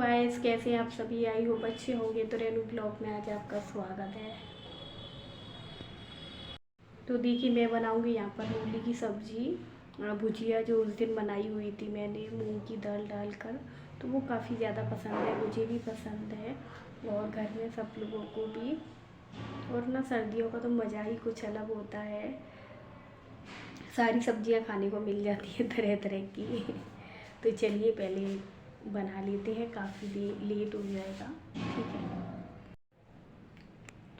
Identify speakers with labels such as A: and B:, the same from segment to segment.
A: Guys, कैसे हैं आप सभी। आई होप अच्छे होंगे। तो रेनू ब्लॉग में आज आपका स्वागत है। तो देखिए, मैं बनाऊंगी यहाँ पर मूली की सब्जी भुजिया, जो उस दिन बनाई हुई थी मैंने मूंग की दाल डालकर। तो वो काफ़ी ज़्यादा पसंद है, मुझे भी पसंद है और घर में सब लोगों को भी। और ना सर्दियों का तो मज़ा ही कुछ अलग होता है, सारी सब्जियाँ खाने को मिल जाती है तरह तरह की। तो चलिए पहले बना लेते हैं, काफ़ी लेट हो जाएगा। ठीक है,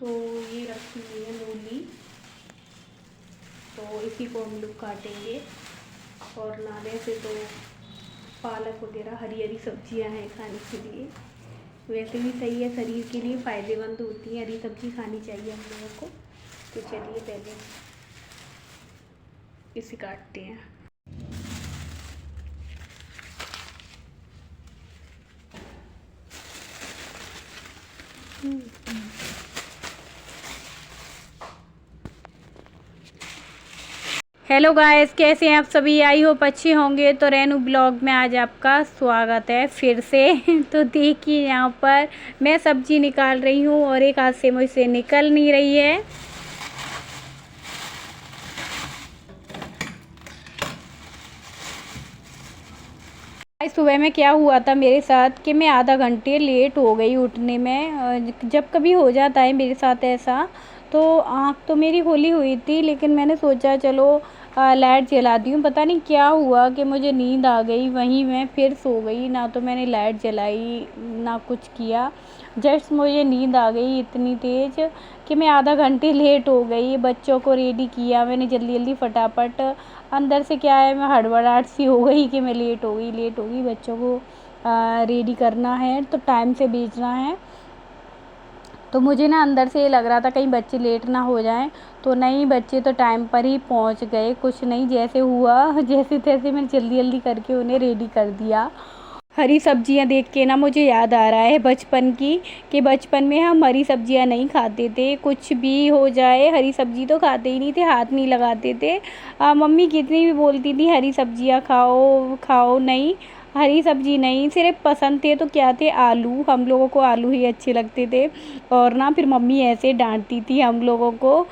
A: तो ये रखी हुई है मूली, तो इसी को हम लोग काटेंगे। और नाले से तो पालक वगैरह हरी हरी सब्जियां हैं खाने के लिए, वैसे भी सही है, शरीर के लिए फ़ायदेमंद होती है, हरी सब्जी खानी चाहिए हम लोगों को। तो चलिए पहले इसे काटते हैं। हेलो गाइस, कैसे हैं आप सभी। आई होप अच्छे होंगे। तो रेनू ब्लॉग में आज आपका स्वागत है फिर से। तो देखिए, यहाँ पर मैं सब्जी निकाल रही हूँ और एक हाथ से मुझसे निकल नहीं रही है। आज सुबह में क्या हुआ था मेरे साथ कि मैं आधा घंटे लेट हो गई उठने में। जब कभी हो जाता है मेरे साथ ऐसा। तो आँख तो मेरी खुली हुई थी, लेकिन मैंने सोचा चलो लाइट जला दी हूँ। पता नहीं क्या हुआ कि मुझे नींद आ गई, वहीं मैं फिर सो गई। ना तो मैंने लाइट जलाई ना कुछ किया, जस्ट मुझे नींद आ गई इतनी तेज़ कि मैं आधा घंटे लेट हो गई। बच्चों को रेडी किया मैंने जल्दी जल्दी फटाफट। अंदर से क्या है, मैं हड़बड़ाहट सी हो गई कि मैं लेट हो गई। बच्चों को रेडी करना है तो टाइम से भेजना है। तो मुझे ना अंदर से ये लग रहा था कहीं बच्चे लेट ना हो जाएं। तो नहीं, बच्चे तो टाइम पर ही पहुंच गए। कुछ नहीं, जैसे हुआ जैसे तैसे मैंने जल्दी जल्दी करके उन्हें रेडी कर दिया। हरी सब्जियां देख के ना मुझे याद आ रहा है बचपन की, कि बचपन में हम हरी सब्जियां नहीं खाते थे। कुछ भी हो जाए, हरी सब्जी तो खाते ही नहीं थे, हाथ नहीं लगाते थे। मम्मी कितनी भी बोलती थी हरी सब्जियां खाओ खाओ, नहीं हरी सब्जी नहीं। सिर्फ पसंद थे तो क्या थे, आलू। हम लोगों को आलू ही अच्छे लगते थे। और ना फिर मम्मी ऐसे डांटती थी हम लोगों को।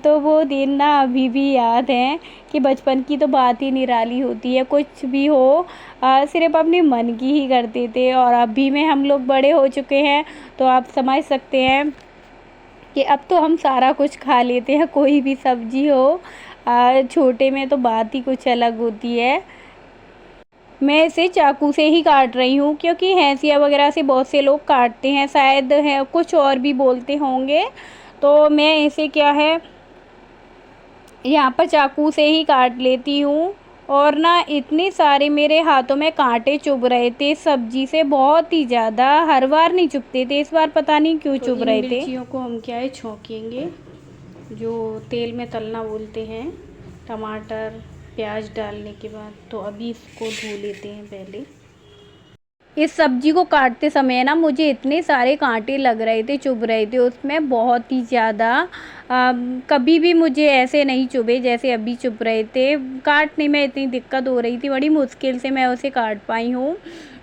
A: तो वो दिन ना अभी भी याद है कि बचपन की तो बात ही निराली होती है। कुछ भी हो सिर्फ अपने मन की ही करते थे। और अभी में हम लोग बड़े हो चुके हैं, तो आप समझ सकते हैं कि अब तो हम सारा कुछ खा लेते हैं, कोई भी सब्जी हो। छोटे में तो बात ही कुछ अलग होती है। मैं इसे चाकू से ही काट रही हूँ, क्योंकि हैंसिया वगैरह से बहुत से लोग काटते हैं, शायद है कुछ और भी बोलते होंगे। तो मैं इसे क्या है, यहाँ पर चाकू से ही काट लेती हूँ। और ना इतने सारे मेरे हाथों में कांटे चुभ रहे थे सब्जी से, बहुत ही ज़्यादा। हर बार नहीं चुभते थे, इस बार पता नहीं क्यों चुभ रहे थे। मिर्चियों को हम क्या है छौंकेंगे, जो तेल में तलना बोलते हैं, टमाटर प्याज डालने के बाद। तो अभी इसको धो लेते हैं पहले। इस सब्जी को काटते समय ना मुझे इतने सारे कांटे लग रहे थे, चुभ रहे थे उसमें बहुत ही ज़्यादा। कभी भी मुझे ऐसे नहीं चुभे जैसे अभी चुभ रहे थे। काटने में इतनी दिक्कत हो रही थी, बड़ी मुश्किल से मैं उसे काट पाई हूँ।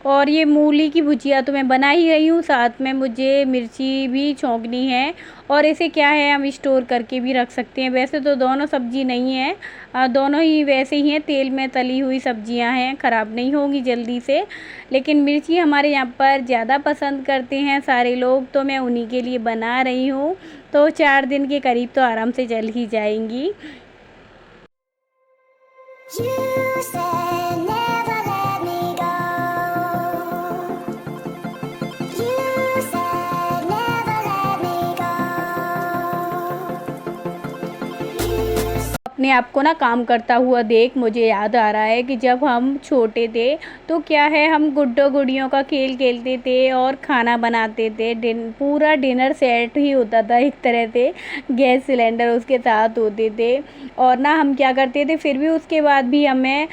A: और ये मूली की भुजिया तो मैं बना ही रही हूँ, साथ में मुझे मिर्ची भी छौंकनी है। और इसे क्या है, हम स्टोर करके भी रख सकते हैं। वैसे तो दोनों सब्जी नहीं है, दोनों ही वैसे ही हैं, तेल में तली हुई सब्जियां हैं, ख़राब नहीं होंगी जल्दी से। लेकिन मिर्ची हमारे यहाँ पर ज़्यादा पसंद करते हैं सारे लोग, तो मैं उन्हीं के लिए बना रही हूँ। तो 4 दिन के करीब तो आराम से चल ही जाएंगी। अपने आप को ना काम करता हुआ देख मुझे याद आ रहा है कि जब हम छोटे थे तो क्या है, हम गुड्डो गुड़ियों का खेल खेलते थे और खाना बनाते थे। पूरा डिनर सेट ही होता था एक तरह से, गैस सिलेंडर उसके साथ होते थे। और ना हम क्या करते थे, फिर भी उसके बाद भी हमें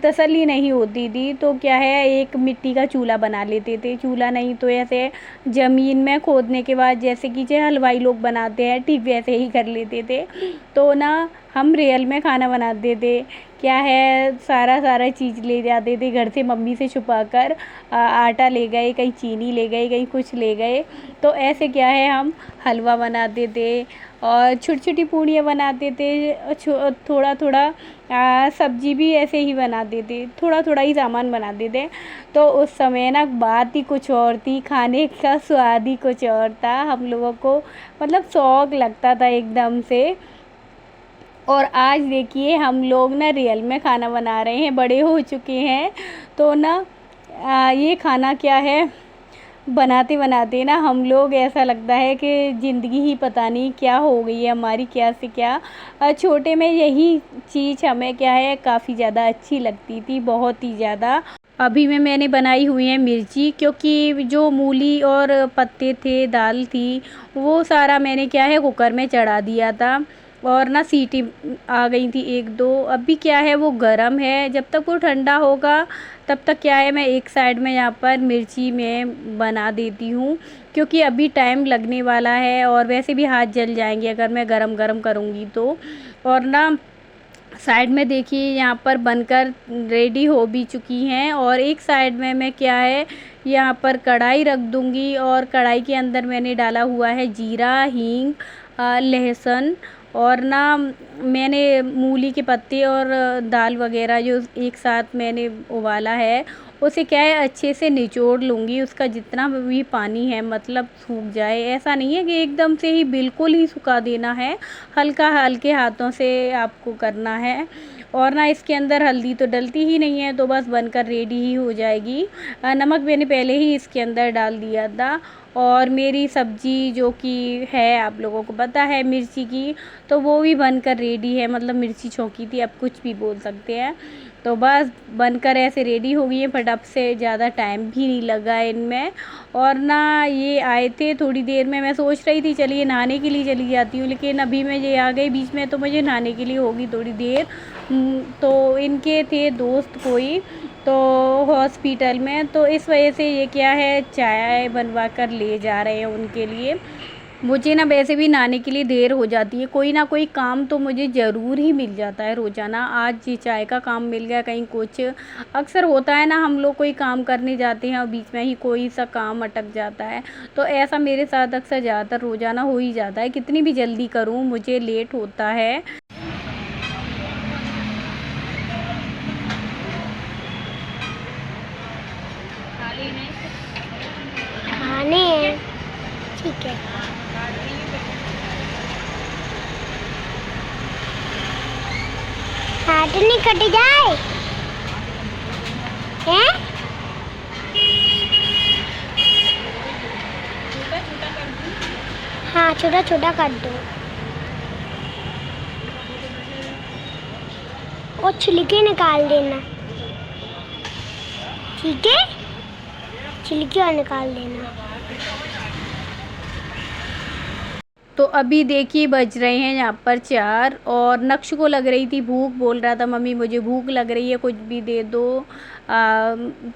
A: तसल्ली नहीं होती थी, तो क्या है, एक मिट्टी का चूल्हा बना लेते थे। चूल्हा नहीं तो ऐसे ज़मीन में खोदने के बाद, जैसे कि जो हलवाई लोग बनाते हैं, ठीक वैसे ही कर लेते थे। तो ना हम रियल में खाना बनाते थे। क्या है, सारा चीज़ ले जाते थे घर से मम्मी से छुपा कर। आटा ले गए, कहीं चीनी ले गए, कहीं कुछ ले गए। तो ऐसे क्या है, हम हलवा बनाते थे और छोटी-छोटी पूड़ियाँ बनाते थे। थोड़ा-थोड़ा सब्ज़ी भी ऐसे ही बनाते थे, थोड़ा-थोड़ा ही सामान बनाते थे। तो उस समय ना बात ही कुछ और थी, खाने का स्वाद ही कुछ और था। हम लोगों को मतलब शौक़ लगता था एकदम से। और आज देखिए हम लोग ना रियल में खाना बना रहे हैं, बड़े हो चुके हैं। तो ना ये खाना क्या है, बनाते-बनाते ना हम लोग ऐसा लगता है कि ज़िंदगी ही पता नहीं क्या हो गई है हमारी, क्या से क्या। छोटे में यही चीज़ हमें क्या है काफ़ी ज़्यादा अच्छी लगती थी, बहुत ही ज़्यादा। अभी में मैंने बनाई हुई है मिर्ची, क्योंकि जो मूली और पत्ते थे, दाल थी, वो सारा मैंने क्या है कुकर में चढ़ा दिया था और ना सीटी आ गई थी 1-2। अभी क्या है वो गरम है, जब तक वो ठंडा होगा तब तक क्या है मैं एक साइड में यहाँ पर मिर्ची में बना देती हूँ, क्योंकि अभी टाइम लगने वाला है और वैसे भी हाथ जल जाएंगे अगर मैं गरम-गरम करूँगी तो। और ना साइड में देखिए यहाँ पर बनकर रेडी हो भी चुकी हैं। और एक साइड में मैं क्या है यहाँ पर कढ़ाई रख दूँगी और कढ़ाई के अंदर मैंने डाला हुआ है जीरा, हींग, लहसुन और ना मैंने मूली के पत्ते और दाल वगैरह जो एक साथ मैंने उबाला है, उसे क्या है अच्छे से निचोड़ लूँगी। उसका जितना भी पानी है मतलब सूख जाए, ऐसा नहीं है कि एकदम से ही बिल्कुल ही सुखा देना है, हल्के हाथों से आपको करना है। और ना इसके अंदर हल्दी तो डलती ही नहीं है, तो बस बनकर रेडी ही हो जाएगी। नमक मैंने पहले ही इसके अंदर डाल दिया था। और मेरी सब्ज़ी जो कि है आप लोगों को पता है मिर्ची की, तो वो भी बनकर रेडी है, मतलब मिर्ची छौंकी थी, अब कुछ भी बोल सकते हैं। तो बस बनकर ऐसे रेडी हो गई है, फटाफट से, ज़्यादा टाइम भी नहीं लगा इनमें। और ना ये आए थे थोड़ी देर में, मैं सोच रही थी चलिए नहाने के लिए चली जाती हूँ, लेकिन अभी मैं ये आ गई बीच में, तो मुझे नहाने के लिए होगी थोड़ी देर। तो इनके थे दोस्त कोई तो हॉस्पिटल में, तो इस वजह से ये क्या है चाय बनवा कर ले जा रहे हैं उनके लिए। मुझे ना वैसे भी नहाने के लिए देर हो जाती है, कोई ना कोई काम तो मुझे ज़रूर ही मिल जाता है रोज़ाना। आज ये चाय का काम मिल गया, कहीं कुछ अक्सर होता है ना, हम लोग कोई काम करने जाते हैं और बीच में ही कोई सा काम अटक जाता है। तो ऐसा मेरे साथ अक्सर ज़्यादातर रोज़ाना हो ही जाता है, कितनी भी जल्दी करूँ मुझे लेट होता है।
B: खाने हैं, ठीक है। हाथ नहीं कट जाए हैं? हाँ, छोटा छोटा कर दो। और छिलके निकाल देना, ठीक है? छिलके और निकाल देना।
A: तो अभी देखिए बज रहे हैं यहाँ पर 4 और नक्श को लग रही थी भूख, बोल रहा था मम्मी मुझे भूख लग रही है, कुछ भी दे दो।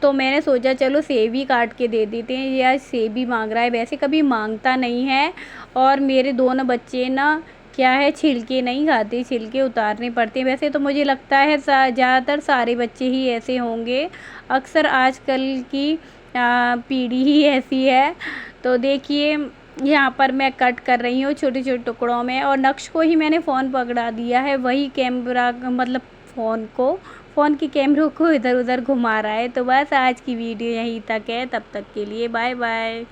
A: तो मैंने सोचा चलो सेब ही काट के दे देते हैं, ये आज सेब ही मांग रहा है, वैसे कभी मांगता नहीं है। और मेरे दोनों बच्चे ना क्या है छिलके नहीं खाते, छिलके उतारने पड़ते हैं। वैसे तो मुझे लगता है ज़्यादातर सारे बच्चे ही ऐसे होंगे, अक्सर आजकल की पीढ़ी ही ऐसी है। तो देखिए यहाँ पर मैं कट कर रही हूँ छोटे-छोटे टुकड़ों में, और नक्श को ही मैंने फ़ोन पकड़ा दिया है, वही कैमरा मतलब फ़ोन के कैमरों को इधर-उधर घुमा रहा है। तो बस आज की वीडियो यहीं तक है, तब तक के लिए बाय बाय।